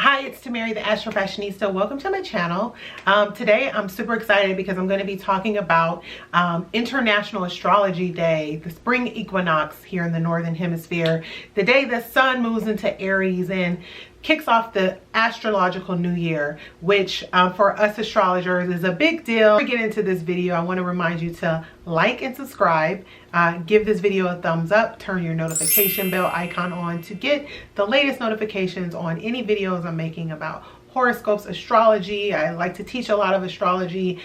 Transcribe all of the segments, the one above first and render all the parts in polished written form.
Hi, it's Tamari, the AstroFashionista. Welcome to my channel. Today I'm super excited because I'm going to be talking about International Astrology Day, the spring equinox here in the Northern Hemisphere, the day the sun moves into Aries and kicks off the astrological new year, which for us astrologers is a big deal. Before we get into this video, I want to remind you to like and subscribe, give this video a thumbs up, turn your notification bell icon on to get the latest notifications on any videos I'm making about horoscopes, astrology. I like to teach a lot of astrology,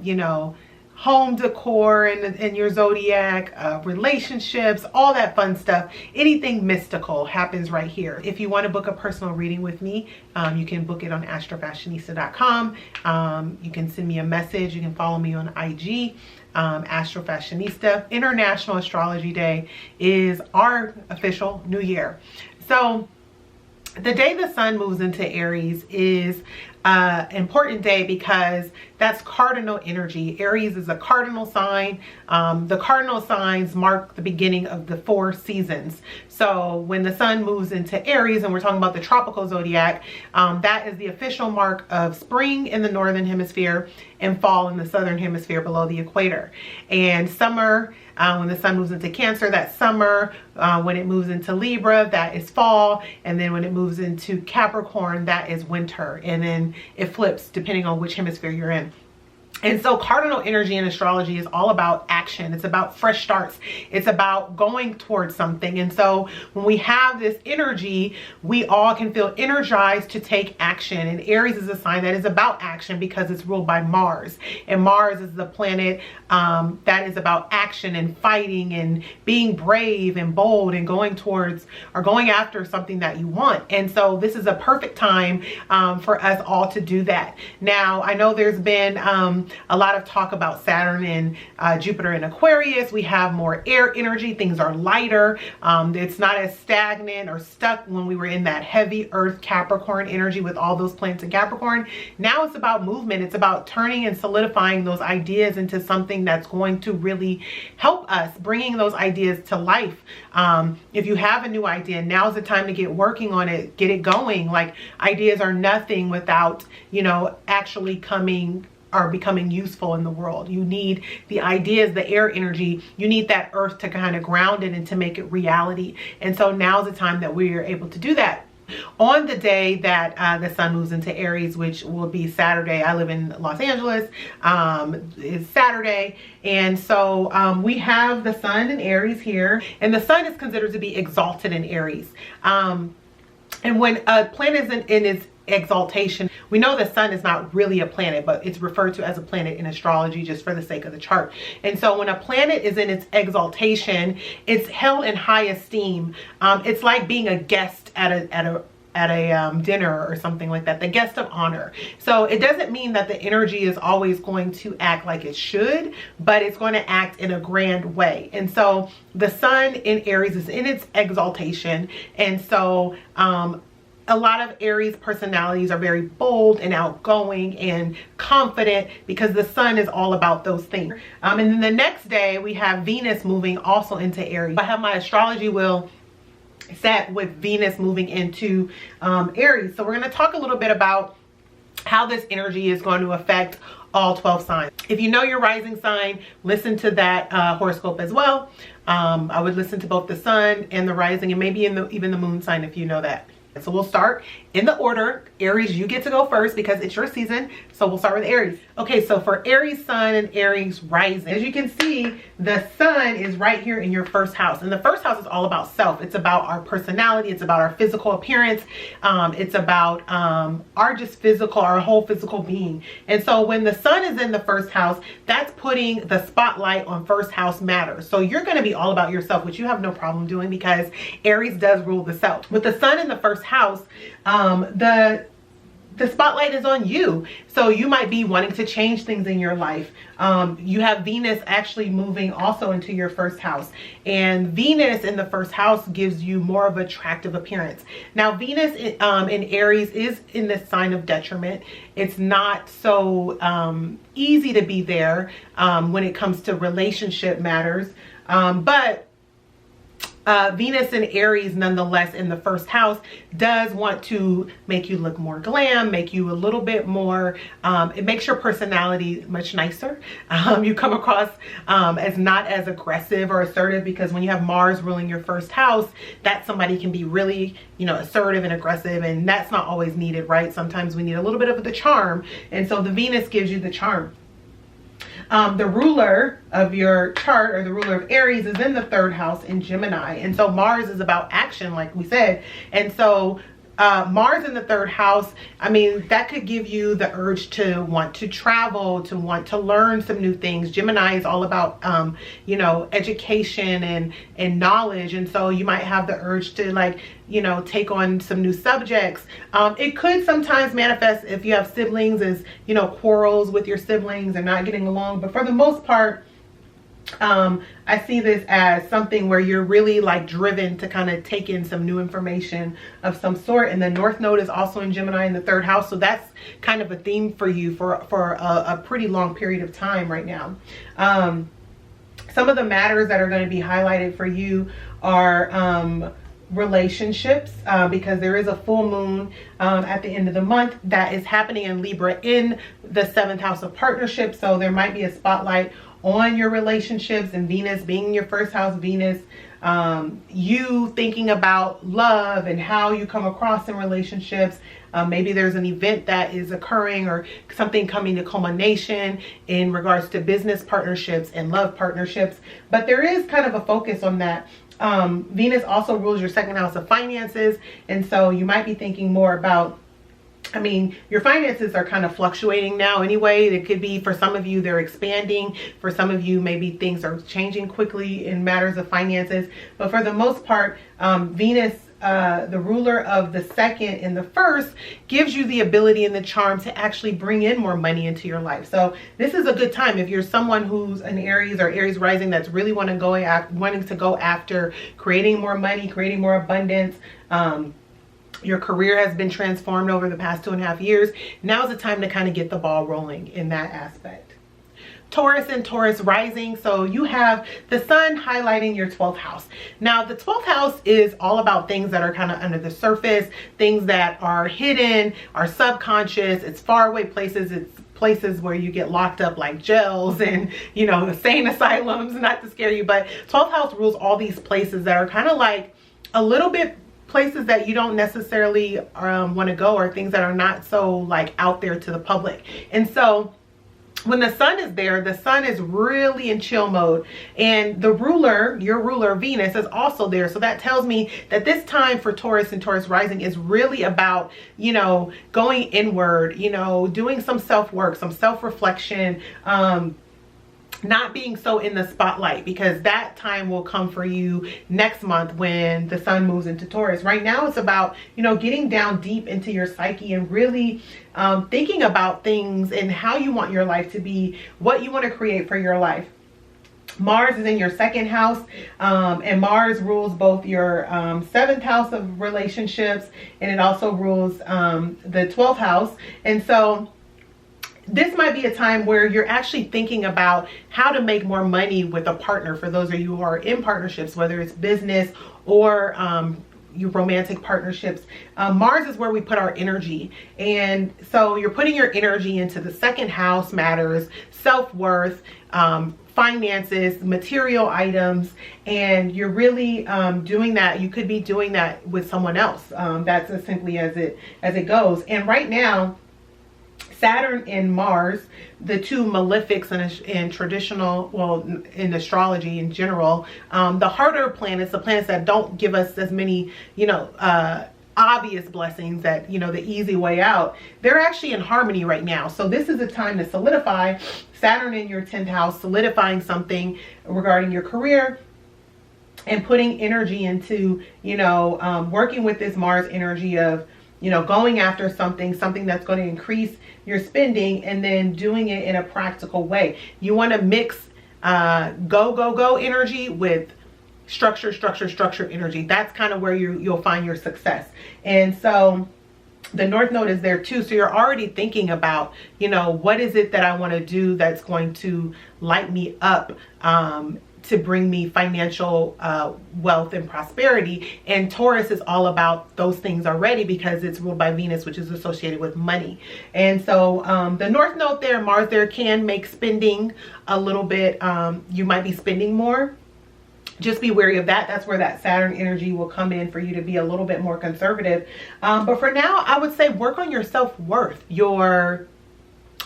you know, home decor and your zodiac, relationships, all that fun stuff. Anything mystical happens right here. If you want to book a personal reading with me, you can book it on astrofashionista.com. You can send me a message. You can follow me on IG, AstroFashionista. International Astrology Day is our official new year. So the day the sun moves into Aries is an important day because that's cardinal energy. Aries is a cardinal sign. The cardinal signs mark the beginning of the 4 seasons. So when the sun moves into Aries, and we're talking about the tropical zodiac, that is the official mark of spring in the Northern Hemisphere and fall in the Southern Hemisphere below the equator. And summer, when the sun moves into Cancer, that's summer. When it moves into Libra, that is fall. And then when it moves into Capricorn, that is winter. And then it flips depending on which hemisphere you're in. And so cardinal energy in astrology is all about action. It's about fresh starts. It's about going towards something. And so when we have this energy, we all can feel energized to take action. And Aries is a sign that is about action because it's ruled by Mars. And Mars is the planet that is about action and fighting and being brave and bold and going towards or going after something that you want. And so this is a perfect time for us all to do that. Now, I know there's been a lot of talk about Saturn and Jupiter in Aquarius. We have more air energy. Things are lighter. It's not as stagnant or stuck when we were in that heavy earth Capricorn energy with all those planets in Capricorn. Now it's about movement. It's about turning and solidifying those ideas into something that's going to really help us, bringing those ideas to life. If you have a new idea, now's the time to get working on it, get it going. Like, ideas are nothing without, you know, actually becoming useful in the world. You need the ideas, the air energy. You need that earth to kind of ground it and to make it reality. And so now's the time that we are able to do that. On the day that the sun moves into Aries, which will be Saturday, I live in Los Angeles, it's Saturday. And so we have the sun in Aries here, and the sun is considered to be exalted in Aries. And when a planet is in its exaltation, we know the sun is not really a planet, but it's referred to as a planet in astrology just for the sake of the chart. And so when a planet is in its exaltation, it's held in high esteem. It's like being a guest at a dinner or something like that, the guest of honor. So it doesn't mean that the energy is always going to act like it should, but it's going to act in a grand way. And so the sun in Aries is in its exaltation. And so a lot of Aries personalities are very bold and outgoing and confident because the sun is all about those things. And then the next day we have Venus moving also into Aries. I have my astrology wheel set with Venus moving into Aries. So we're going to talk a little bit about how this energy is going to affect all 12 signs. If you know your rising sign, listen to that horoscope as well. I would listen to both the sun and the rising, and maybe even the moon sign if you know that. So we'll start in the order. Aries, you get to go first because it's your season. So we'll start with Aries. Okay, so for Aries sun and Aries rising, as you can see, the sun is right here in your first house. And the first house is all about self. It's about our personality. It's about our physical appearance. It's about our whole physical being. And so when the sun is in the first house, that's putting the spotlight on first house matters. So you're going to be all about yourself, which you have no problem doing because Aries does rule the self. With the sun in the first house, the spotlight is on you. So you might be wanting to change things in your life. You have Venus actually moving also into your first house. And Venus in the first house gives you more of an attractive appearance. Now, Venus in Aries is in the sign of detriment. It's not so easy to be there when it comes to relationship matters. But Venus in Aries, nonetheless, in the first house, does want to make you look more glam, make you a little bit more, it makes your personality much nicer. You come across as not as aggressive or assertive, because when you have Mars ruling your first house, that somebody can be really, you know, assertive and aggressive, and that's not always needed, right? Sometimes we need a little bit of the charm, and so the Venus gives you the charm. The ruler of your chart, or the ruler of Aries, is in the third house in Gemini. And so Mars is about action, like we said. And so Mars in the third house, I mean, that could give you the urge to want to travel, to want to learn some new things. Gemini is all about, you know, education and knowledge. And so you might have the urge to, like, you know, take on some new subjects. It could sometimes manifest, if you have siblings, as, you know, quarrels with your siblings and not getting along. But for the most part, I see this as something where you're really like driven to kind of take in some new information of some sort. And the North Node is also in Gemini in the third house. So that's kind of a theme for you for a pretty long period of time right now. Some of the matters that are going to be highlighted for you are relationships, because there is a full moon at the end of the month that is happening in Libra in the seventh house of partnerships. So there might be a spotlight on your relationships, and Venus being your first house, Venus, you thinking about love and how you come across in relationships. Maybe there's an event that is occurring or something coming to culmination in regards to business partnerships and love partnerships, but there is kind of a focus on that. Venus also rules your second house of finances, and so you might be thinking more about, I mean, your finances are kind of fluctuating now anyway. It could be, for some of you, they're expanding. For some of you, maybe things are changing quickly in matters of finances. But for the most part, Venus, the ruler of the second and the first, gives you the ability and the charm to actually bring in more money into your life. So this is a good time if you're someone who's an Aries or Aries rising that's really wanting to go after creating more money, creating more abundance. Your career has been transformed over the past 2.5 years. Now's the time to kind of get the ball rolling in that aspect. Taurus and Taurus rising. So you have the sun highlighting your 12th house. Now the 12th house is all about things that are kind of under the surface, things that are hidden, are subconscious. It's far away places. It's places where you get locked up, like jails and, you know, insane asylums, not to scare you, but 12th house rules all these places that are kind of like a little bit places that you don't necessarily want to go, or things that are not so like out there to the public. And so when the sun is there, the sun is really in chill mode, and the ruler, your ruler Venus, is also there. So that tells me that this time for Taurus and Taurus rising is really about, you know, going inward, you know, doing some self-work, some self-reflection, not being so in the spotlight, because that time will come for you next month when the sun moves into Taurus. Right now it's about, you know, getting down deep into your psyche and really thinking about things and how you want your life to be, what you want to create for your life. Mars is in your second house, and Mars rules both your 7th house of relationships, and it also rules the 12th house. And so this might be a time where you're actually thinking about how to make more money with a partner. For those of you who are in partnerships, whether it's business or your romantic partnerships, Mars is where we put our energy. And so you're putting your energy into the second house matters, self-worth, finances, material items, and you're really doing that. You could be doing that with someone else. That's as simply as it goes. And right now, Saturn and Mars, the two malefics in traditional, well, in astrology in general, the harder planets, the planets that don't give us as many, you know, obvious blessings, that, you know, the easy way out, they're actually in harmony right now. So this is a time to solidify. Saturn in your 10th house, solidifying something regarding your career and putting energy into, you know, working with this Mars energy of, you know, going after something that's going to increase your spending, and then doing it in a practical way. You want to mix go energy with structure energy. That's kind of where you'll find your success. And so the North Node is there too. So you're already thinking about, you know, what is it that I want to do that's going to light me up, to bring me financial wealth and prosperity. And Taurus is all about those things already because it's ruled by Venus, which is associated with money. And so the North Node there, Mars there, can make spending a little bit, you might be spending more. Just be wary of that. That's where that Saturn energy will come in for you to be a little bit more conservative. But for now, I would say work on your self-worth. Your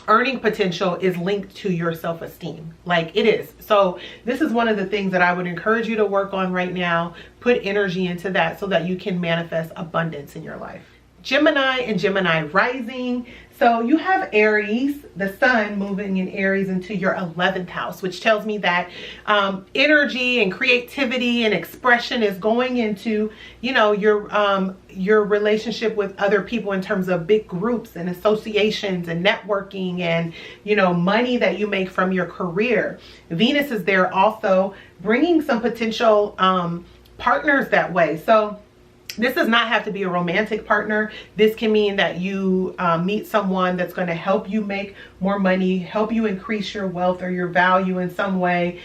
earning potential is linked to your self-esteem. Like it is. So this is one of the things that I would encourage you to work on right now. Put energy into that so that you can manifest abundance in your life. Gemini and Gemini rising. So you have Aries, the sun moving in Aries into your 11th house, which tells me that energy and creativity and expression is going into, you know, your relationship with other people in terms of big groups and associations and networking and, you know, money that you make from your career. Venus is there also bringing some potential partners that way. So this does not have to be a romantic partner. This can mean that you meet someone that's going to help you make more money, help you increase your wealth or your value in some way,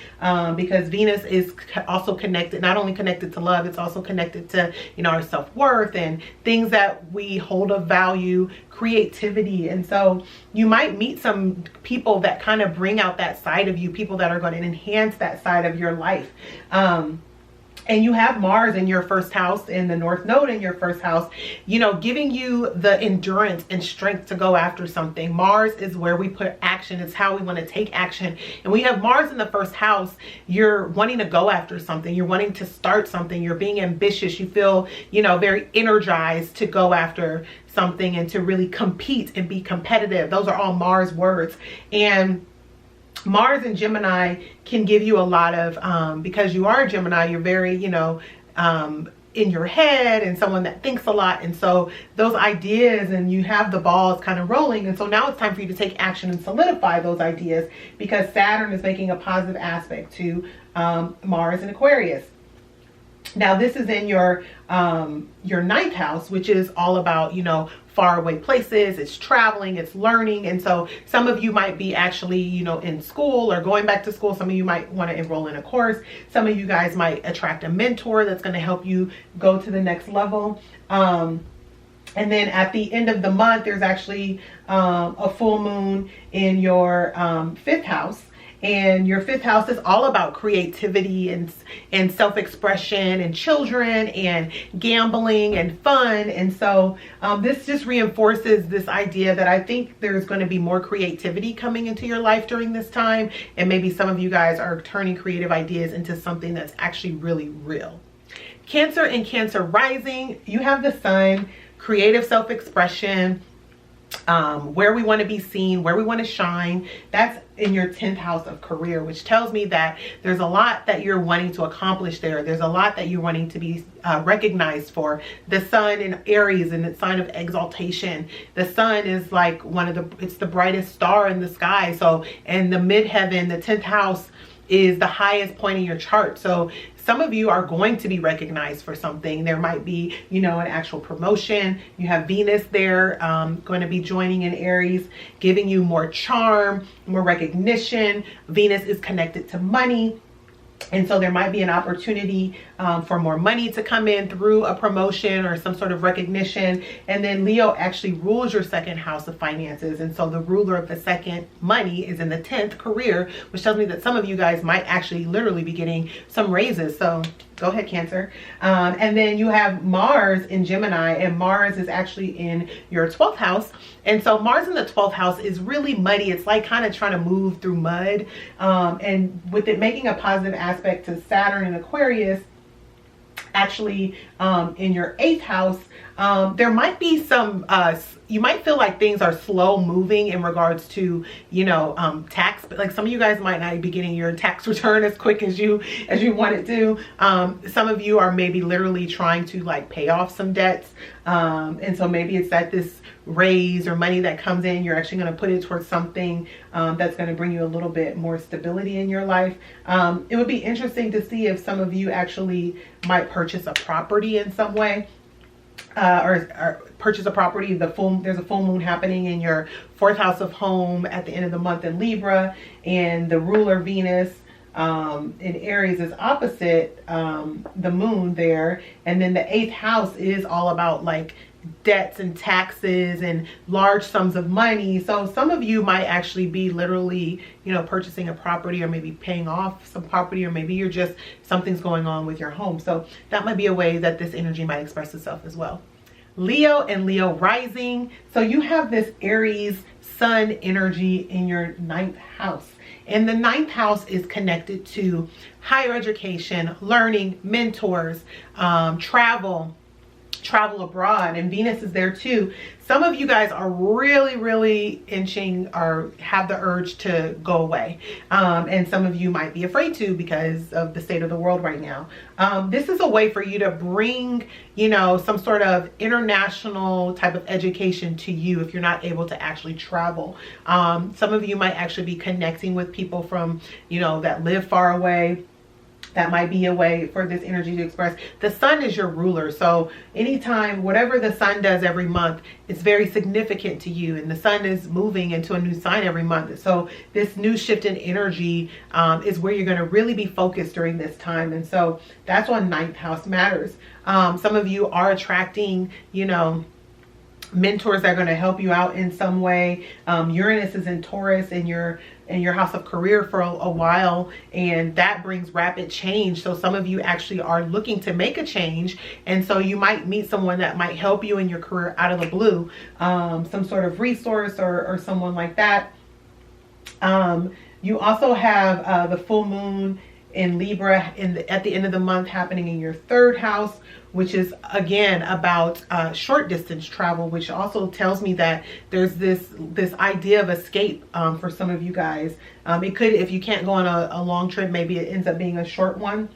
because Venus is also connected, not only connected to love, it's also connected to, you know, our self-worth and things that we hold of value, creativity. And so you might meet some people that kind of bring out that side of you, people that are going to enhance that side of your life. And you have Mars in your first house and the North Node in your first house, you know, giving you the endurance and strength to go after something. Mars is where we put action. It's how we want to take action. And we have Mars in the first house. You're wanting to go after something. You're wanting to start something. You're being ambitious. You feel, you know, very energized to go after something and to really compete and be competitive. Those are all Mars words. And Mars and Gemini can give you a lot of, because you are a Gemini, you're very, you know, in your head and someone that thinks a lot. And so those ideas, and you have the balls kind of rolling. And so now it's time for you to take action and solidify those ideas, because Saturn is making a positive aspect to Mars and Aquarius. Now this is in your ninth house, which is all about, you know, far away places, it's traveling, it's learning. And so some of you might be actually, you know, in school or going back to school. Some of you might want to enroll in a course. Some of you guys might attract a mentor that's going to help you go to the next level. And then at the end of the month, there's actually a full moon in your fifth house. And your fifth house is all about creativity and self-expression and children and gambling and fun. And so this just reinforces this idea that I think there's going to be more creativity coming into your life during this time. And maybe some of you guys are turning creative ideas into something that's actually really real. Cancer and Cancer rising, you have the sun, creative self-expression, where we want to be seen, where we want to shine. That's in your 10th house of career, which tells me that there's a lot that you're wanting to accomplish there. There's a lot that you're wanting to be recognized for. The sun in Aries and the sign of exaltation. The sun is like it's the brightest star in the sky. So, and the midheaven, the 10th house, is the highest point in your chart. So some of you are going to be recognized for something. There might be, you know, an actual promotion. You have Venus there, going to be joining in Aries, giving you more charm, more recognition. Venus is connected to money. And so there might be an opportunity for more money to come in through a promotion or some sort of recognition. And then Leo actually rules your second house of finances. And so the ruler of the second, money, is in the 10th, career, which tells me that some of you guys might actually literally be getting some raises. So go ahead, Cancer. And then you have Mars in Gemini, and Mars is actually in your 12th house. And so Mars in the 12th house is really muddy. It's like kind of trying to move through mud. And with it making a positive aspect to Saturn and Aquarius, actually in your 8th house, there might be some, you might feel like things are slow moving in regards to, you know, tax. But like some of you guys might not be getting your tax return as quick as you want it to. Some of you are maybe literally trying to like pay off some debts. And so maybe it's that this raise or money that comes in, you're actually going to put it towards something that's going to bring you a little bit more stability in your life. It would be interesting to see if some of you actually might purchase a property in some way. Or purchase a property. There's a full moon happening in your 4th house of home at the end of the month in Libra, and the ruler Venus in Aries is opposite the moon there. And then the 8th house is all about like debts and taxes and large sums of money. So some of you might actually be literally, you know, purchasing a property or maybe paying off some property, or maybe you're just, something's going on with your home. So that might be a way that this energy might express itself as well. Leo and Leo rising. So you have this Aries sun energy in your 9th house. And the 9th house is connected to higher education, learning, mentors, travel abroad, and Venus is there too. Some of you guys are really inching or have the urge to go away. And some of you might be afraid to because of the state of the world right now. This is a way for you to bring, you know, some sort of international type of education to you if you're not able to actually travel. Some of you might actually be connecting with people from, you know, that live far away. That might be a way for this energy to express. The sun is your ruler. So anytime, whatever the sun does every month, it's very significant to you. And the sun is moving into a new sign every month. So this new shift in energy is where you're going to really be focused during this time. And so that's why 9th house matters. Some of you are attracting, you know, mentors that are going to help you out in some way. Uranus is in Taurus in your house of career for a while, and that brings rapid change. So some of you actually are looking to make a change, and so you might meet someone that might help you in your career out of the blue, some sort of resource or someone like that. You also have the full moon in Libra at the end of the month happening in your 3rd house, which is again about short distance travel, which also tells me that there's this idea of escape for some of you guys. It could, if you can't go on a long trip, maybe it ends up being a short one,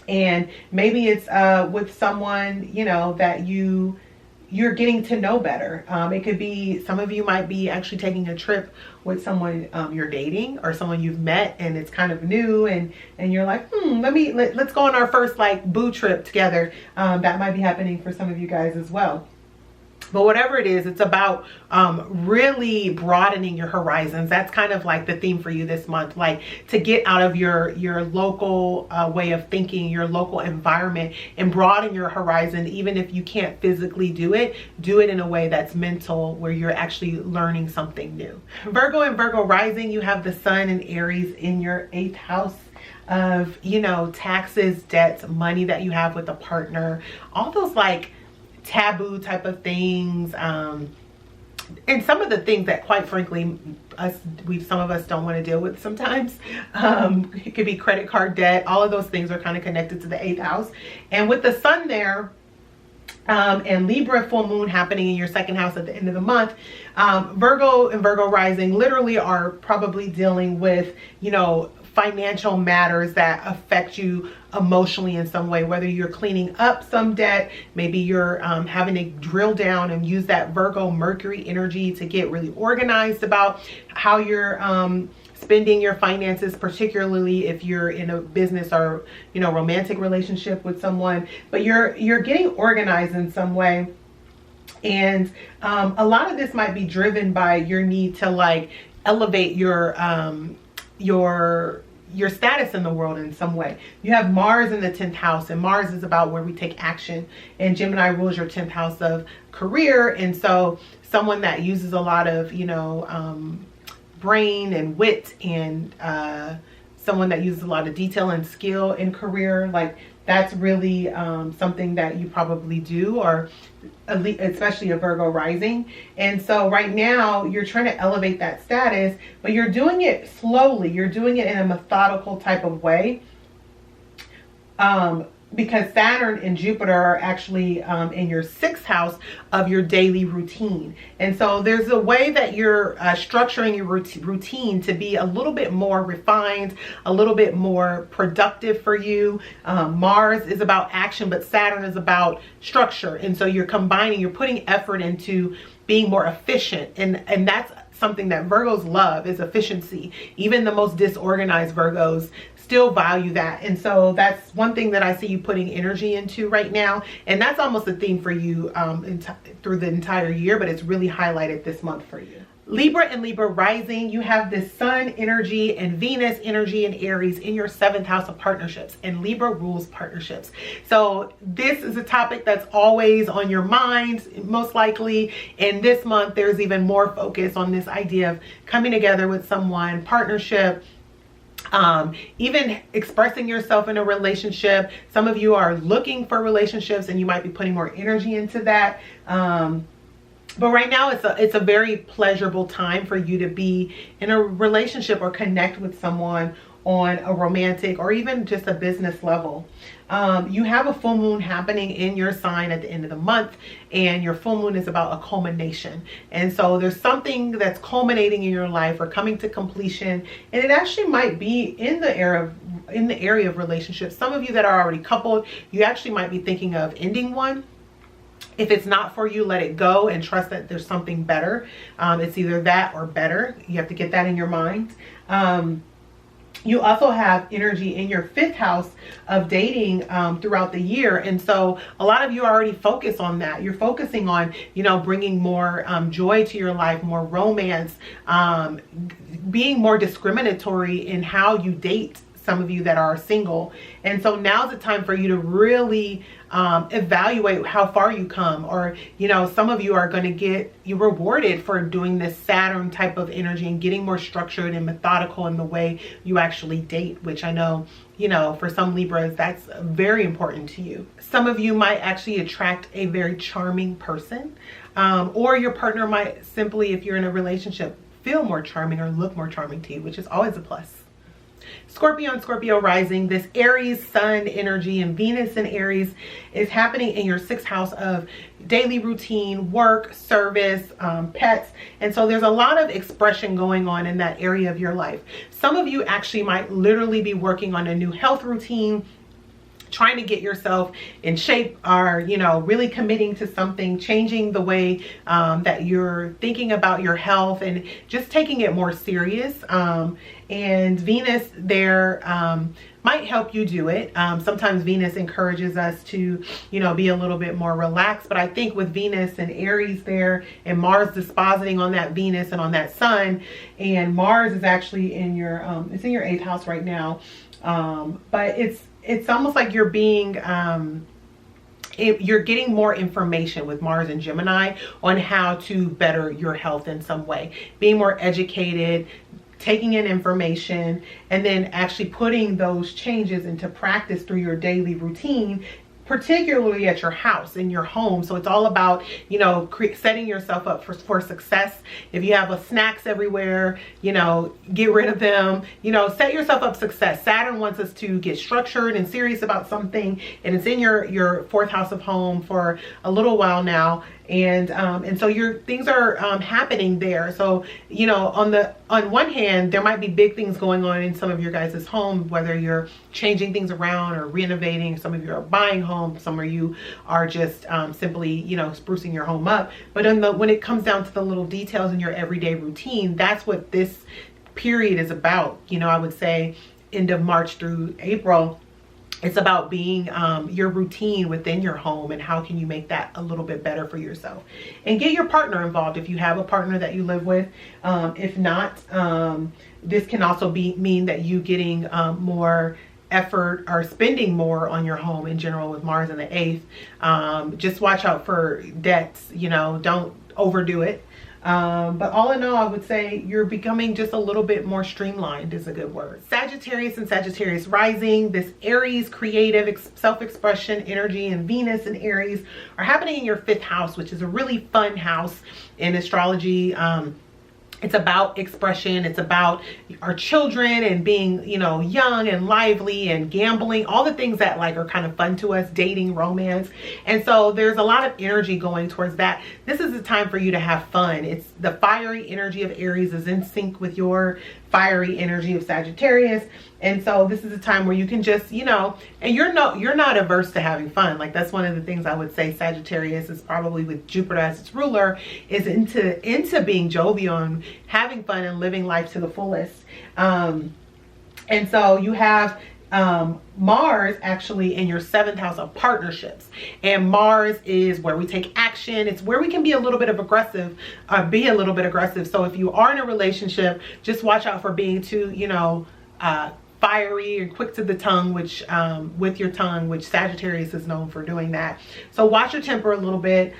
and maybe it's with someone, you know, that you're getting to know better. It could be, some of you might be actually taking a trip with someone you're dating or someone you've met, and it's kind of new, and you're like, let's go on our first like boo trip together. That might be happening for some of you guys as well. But whatever it is, it's about really broadening your horizons. That's kind of like the theme for you this month, like to get out of your local way of thinking, your local environment, and broaden your horizon. Even if you can't physically do it in a way that's mental, where you're actually learning something new. Virgo and Virgo rising, you have the sun and Aries in your 8th house of, you know, taxes, debts, money that you have with a partner, all those like taboo type of things, and some of the things that quite frankly some of us don't want to deal with sometimes. It could be credit card debt. All of those things are kind of connected to the 8th house, and with the sun there and Libra full moon happening in your 2nd house at the end of the month, Virgo and Virgo rising literally are probably dealing with, you know, financial matters that affect you emotionally in some way, whether you're cleaning up some debt, maybe you're having to drill down and use that Virgo Mercury energy to get really organized about how you're spending your finances, particularly if you're in a business or, you know, romantic relationship with someone, but you're getting organized in some way. And a lot of this might be driven by your need to like elevate your status in the world in some way. You have Mars in the 10th house, and Mars is about where we take action, and Gemini rules your 10th house of career. And so someone that uses a lot of, you know, brain and wit, and someone that uses a lot of detail and skill in career, like that's really something that you probably do, or especially a Virgo rising. And so right now you're trying to elevate that status, but you're doing it slowly. You're doing it in a methodical type of way, because Saturn and Jupiter are actually in your 6th house of your daily routine. And so there's a way that you're structuring your routine to be a little bit more refined, a little bit more productive for you. Mars is about action, but Saturn is about structure. And so you're combining, you're putting effort into being more efficient. And that's something that Virgos love, is efficiency. Even the most disorganized Virgos still value that. And so that's one thing that I see you putting energy into right now. And that's almost a theme for you through the entire year, but it's really highlighted this month for you. Libra and Libra rising, you have this Sun energy and Venus energy in Aries in your 7th house of partnerships, and Libra rules partnerships. So this is a topic that's always on your mind, most likely. And this month, there's even more focus on this idea of coming together with someone, partnership, even expressing yourself in a relationship. Some of you are looking for relationships and you might be putting more energy into that. But right now it's a very pleasurable time for you to be in a relationship or connect with someone on a romantic or even just a business level. You have a full moon happening in your sign at the end of the month, and your full moon is about a culmination. And so there's something that's culminating in your life or coming to completion, and it actually might be in the area of relationships. Some of you that are already coupled, you actually might be thinking of ending one. If it's not for you, let it go and trust that there's something better. It's either that or better. You have to get that in your mind. You also have energy in your 5th house of dating throughout the year. And so a lot of you are already focused on that. You're focusing on, you know, bringing more joy to your life, more romance, being more discriminatory in how you date. Some of you that are single. And so now's the time for you to really evaluate how far you come. Or, you know, some of you are going to get you rewarded for doing this Saturn type of energy and getting more structured and methodical in the way you actually date, which I know, you know, for some Libras, that's very important to you. Some of you might actually attract a very charming person, or your partner might simply, if you're in a relationship, feel more charming or look more charming to you, which is always a plus. Scorpio and Scorpio rising, this Aries Sun energy and Venus in Aries is happening in your 6th house of daily routine, work, service, pets. And so there's a lot of expression going on in that area of your life. Some of you actually might literally be working on a new health routine, trying to get yourself in shape, or, you know, really committing to something, changing the way that you're thinking about your health and just taking it more serious. And Venus there might help you do it. Sometimes Venus encourages us to, you know, be a little bit more relaxed. But I think with Venus and Aries there, and Mars dispositing on that Venus and on that Sun, and Mars is actually in your it's in your 8th house right now. But it's almost like you're being you're getting more information with Mars and Gemini on how to better your health in some way, being more educated, taking in information, and then actually putting those changes into practice through your daily routine, particularly at your house, in your home. So it's all about, you know, setting yourself up for success. If you have snacks everywhere, you know, get rid of them, you know, set yourself up for success. Saturn wants us to get structured and serious about something, and it's in your 4th house of home for a little while now. And so things are happening there. So, you know, on one hand, there might be big things going on in some of your guys' home, whether you're changing things around or renovating. Some of you are buying homes. Some of you are just simply, you know, sprucing your home up. But when it comes down to the little details in your everyday routine, that's what this period is about. You know, I would say end of March through April. It's about being your routine within your home, and how can you make that a little bit better for yourself. And get your partner involved if you have a partner that you live with. If not, this can also mean that you getting more effort or spending more on your home in general with Mars in the 8th. Just watch out for debts, you know, don't overdo it. But all in all, I would say you're becoming just a little bit more streamlined is a good word. Sagittarius and Sagittarius rising, this Aries creative self-expression energy and Venus and Aries are happening in your 5th house, which is a really fun house in astrology. It's about expression. It's about our children and being, you know, young and lively and gambling, all the things that like are kind of fun to us, dating, romance. And so there's a lot of energy going towards that. This is the time for you to have fun. It's the fiery energy of Aries is in sync with your fiery energy of Sagittarius. And so this is a time where you can just, you know, and you're not averse to having fun. Like, that's one of the things I would say Sagittarius is probably, with Jupiter as its ruler, is into being jovial and having fun and living life to the fullest. And so you have Mars actually in your 7th house of partnerships, and Mars is where we take action. It's where we can be a little bit aggressive. So if you are in a relationship, just watch out for being too, you know, fiery and quick to the tongue, which with your tongue, which Sagittarius is known for doing that. So watch your temper a little bit.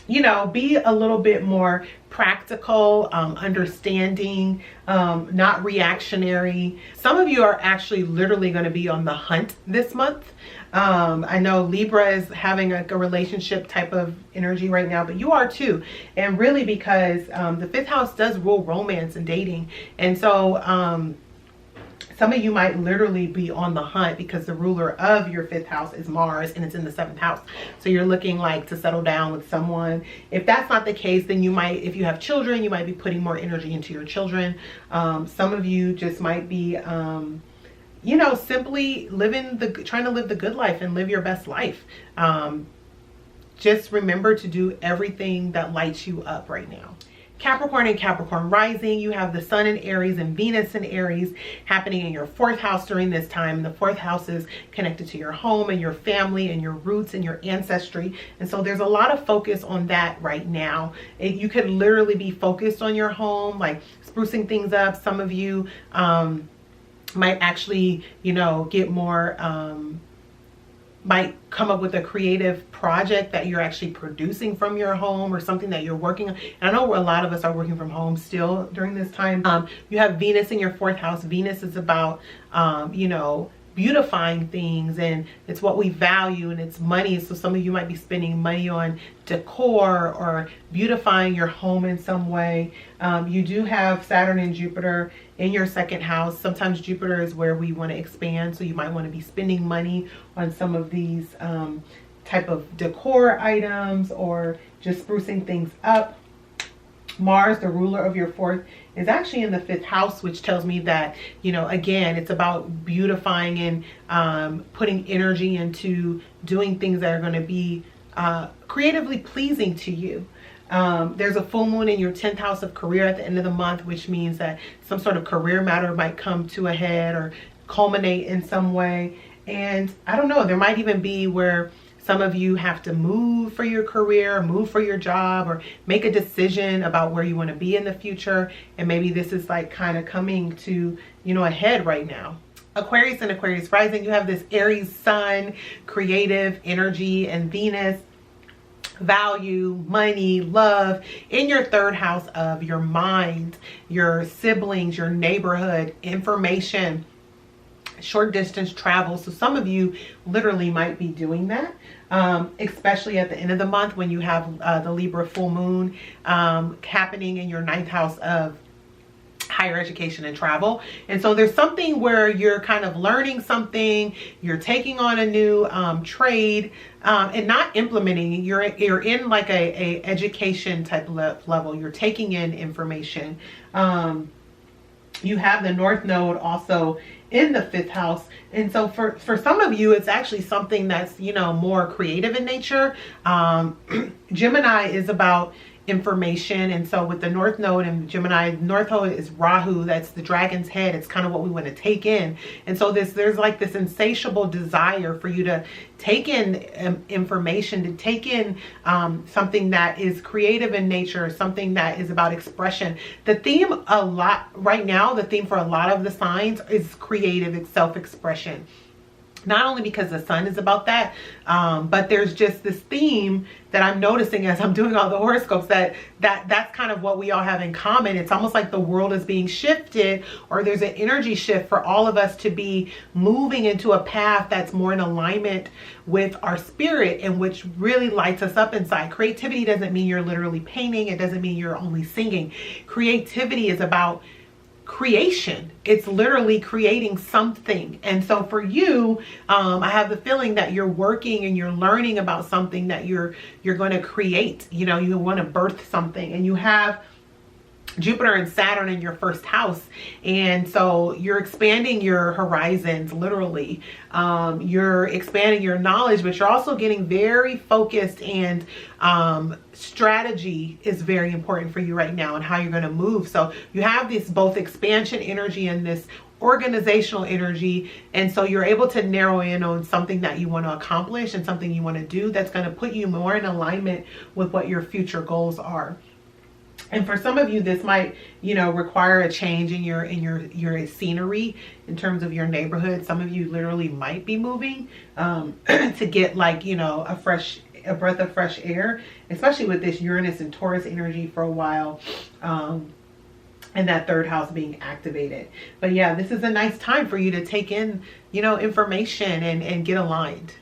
You know, be a little bit more practical, understanding, not reactionary. Some of you are actually literally going to be on the hunt this month. I know Libra is having a relationship type of energy right now, but you are too. And really because the 5th house does rule romance and dating. And so some of you might literally be on the hunt because the ruler of your 5th house is Mars and it's in the 7th house. So you're looking like to settle down with someone. If that's not the case, then you might, if you have children, you might be putting more energy into your children. Some of you just might be, you know, simply trying to live the good life and live your best life. Just remember to do everything that lights you up right now. Capricorn and Capricorn rising, you have the Sun in Aries and Venus in Aries happening in your 4th house during this time. The 4th house is connected to your home and your family and your roots and your ancestry. And so there's a lot of focus on that right now. You could literally be focused on your home, like sprucing things up. Some of you might actually, you know, get more, might come up with a creative project that you're actually producing from your home or something that you're working on. And I know a lot of us are working from home still during this time. You have Venus in your 4th house. Venus is about, you know, beautifying things, and it's what we value, and it's money. So some of you might be spending money on decor or beautifying your home in some way. You do have Saturn and Jupiter in your 2nd house. Sometimes Jupiter is where we want to expand, so you might want to be spending money on some of these type of decor items or just sprucing things up. Mars, the ruler of your 4th, is actually in the 5th house, which tells me that, you know, again, it's about beautifying and putting energy into doing things that are going to be creatively pleasing to you. There's a full moon in your 10th house of career at the end of the month, which means that some sort of career matter might come to a head or culminate in some way. And I don't know, there might even be where some of you have to move for your career, move for your job, or make a decision about where you want to be in the future. And maybe this is like kind of coming to, you know, a head right now. Aquarius and Aquarius rising, you have this Aries sun, creative energy, and Venus, value, money, love in your 3rd house of your mind, your siblings, your neighborhood, information, short distance travel. So some of you literally might be doing that, especially at the end of the month when you have the Libra full moon happening in your 9th house of higher education and travel. And so there's something where you're kind of learning something, you're taking on a new trade, and not implementing. You're in like a education type level. You're taking in information. You have the North Node also in the 5th house. And so for some of you, it's actually something that's, you know, more creative in nature. Gemini is about information. And so with the North Node and Gemini, North Node is Rahu. That's the dragon's head. It's kind of what we want to take in. And so there's like this insatiable desire for you to take in information, to take in something that is creative in nature, something that is about expression. The theme a lot right now, the theme for a lot of the signs is creative, it's self-expression. Not only because the sun is about that, but there's just this theme that I'm noticing as I'm doing all the horoscopes that's kind of what we all have in common. It's almost like the world is being shifted, or there's an energy shift for all of us to be moving into a path that's more in alignment with our spirit and which really lights us up inside. Creativity doesn't mean you're literally painting. It doesn't mean you're only singing. Creativity is about creation. It's literally creating something. And so for you, I have the feeling that you're working and you're learning about something that you're going to create. You know, you want to birth something, and you have Jupiter and Saturn in your 1st house. And so you're expanding your horizons, literally. You're expanding your knowledge, but you're also getting very focused, and strategy is very important for you right now and how you're going to move. So you have this both expansion energy and this organizational energy, and so you're able to narrow in on something that you want to accomplish and something you want to do that's going to put you more in alignment with what your future goals are. And for some of you, this might, you know, require a change in your scenery in terms of your neighborhood. Some of you literally might be moving to get, like, you know, a breath of fresh air, especially with this Uranus and Taurus energy for a while. And that third house being activated. But yeah, this is a nice time for you to take in, you know, information and get aligned.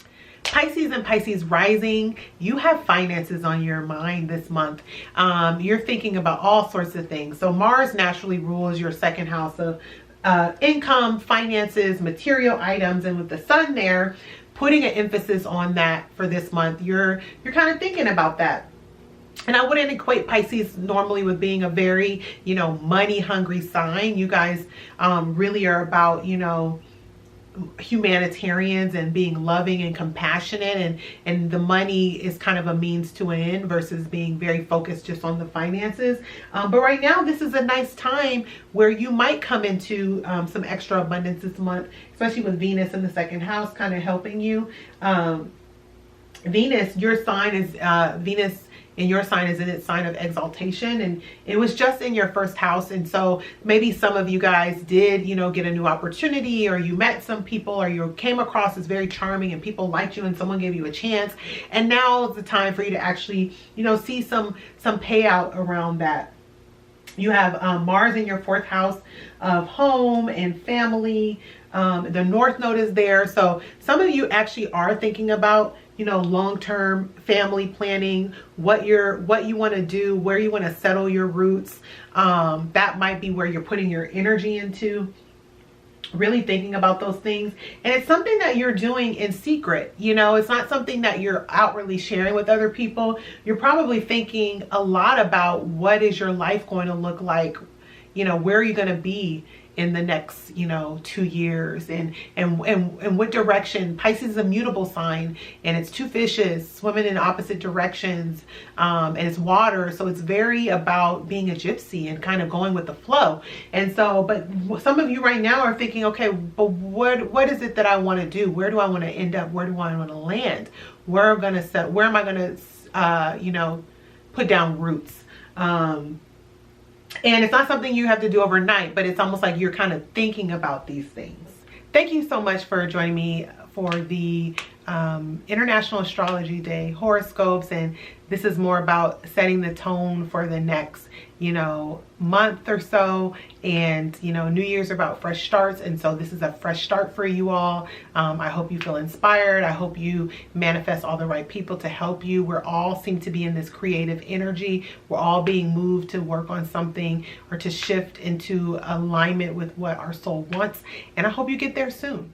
Pisces and Pisces rising, you have finances on your mind this month. You're thinking about all sorts of things. So Mars naturally rules your second house of income, finances, material items, and with the sun there, putting an emphasis on that for this month, you're kind of thinking about that. And I wouldn't equate Pisces normally with being a very, you know, money hungry sign. You guys really are about, you know, humanitarians and being loving and compassionate, and the money is kind of a means to an end versus being very focused just on the finances. But right now, this is a nice time where you might come into some extra abundance this month, especially with Venus in the second house kind of helping you. Venus, your sign is Venus in your sign is in its sign of exaltation, and it was just in your first house. And so maybe some of you guys did, you know, get a new opportunity, or you met some people, or you came across as very charming and people liked you and someone gave you a chance. And now is the time for you to actually, you know, see some payout around that. You have Mars in your fourth house of home and family. The North Node is there. So some of you actually are thinking about, you know, long-term family planning, what you want to do, where you want to settle your roots. That might be where you're putting your energy into, really thinking about those things. And it's something that you're doing in secret. You know, it's not something that you're outwardly sharing with other people. You're probably thinking a lot about what is your life going to look like, you know, where are you going to be in the next, you know, 2 years, and what direction. Pisces is a mutable sign, and it's two fishes swimming in opposite directions, and it's water, so it's very about being a gypsy and kind of going with the flow. And so, but some of you right now are thinking, okay, but what is it that I want to do? Where do I want to end up? Where do I want to land? Where am I going to you know, put down roots? And it's not something you have to do overnight, but it's almost like you're kind of thinking about these things. Thank you so much for joining me for the International Astrology Day horoscopes. And this is more about setting the tone for the next, you know, month or so. And, you know, New Year's are about fresh starts. And so this is a fresh start for you all. I hope you feel inspired. I hope you manifest all the right people to help you. We're all seem to be in this creative energy. We're all being moved to work on something or to shift into alignment with what our soul wants. And I hope you get there soon.